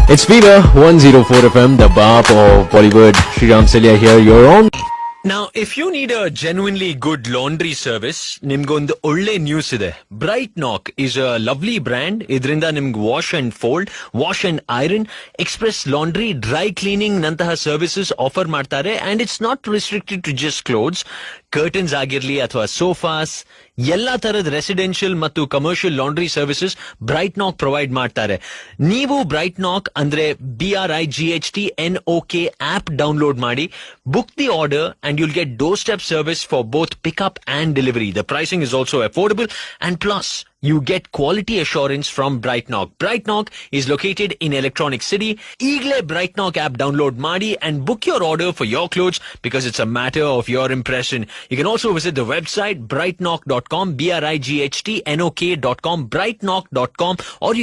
It's Fever 104 FM, the Bap of Bollywood. Sriram here. You're on. Now, if you need a genuinely good laundry service, ನಿಮ್ಗೊಂದು ಒಳ್ಳೆ news ಇದೆ. BrightNok is a lovely brand. ಇದರಿಂದ ನಿಮ್ಗೆ wash and fold, wash and iron, express laundry, dry cleaning ನಂತಹ services offer ಮಾಡ್ತಾರೆ. And it's not restricted to just clothes. Curtains ಆಗಿರ್ಲಿ ಅಥವಾ sofas, ಎಲ್ಲಾ ತರದ ರೆಸಿಡೆನ್ಷಿಯಲ್ ಮತ್ತು commercial laundry services BrightNok provide ಮಾಡ್ತಾರೆ. ನೀವು BrightNok ಅಂದ್ರೆ BRIGHTNOK ಆಪ್ ಡೌನ್ಲೋಡ್ ಮಾಡಿ, book the order and you'll get doorstep service for both pickup and delivery. The pricing is also affordable, and plus you get quality assurance from BrightNok. BrightNok is located in Electronic City. Eagle BrightNok app download Madi and book your order for your clothes, because it's a matter of your impression. You can also visit the website brightnok.com, BRIGHTNOK.com, brightnok.com, or you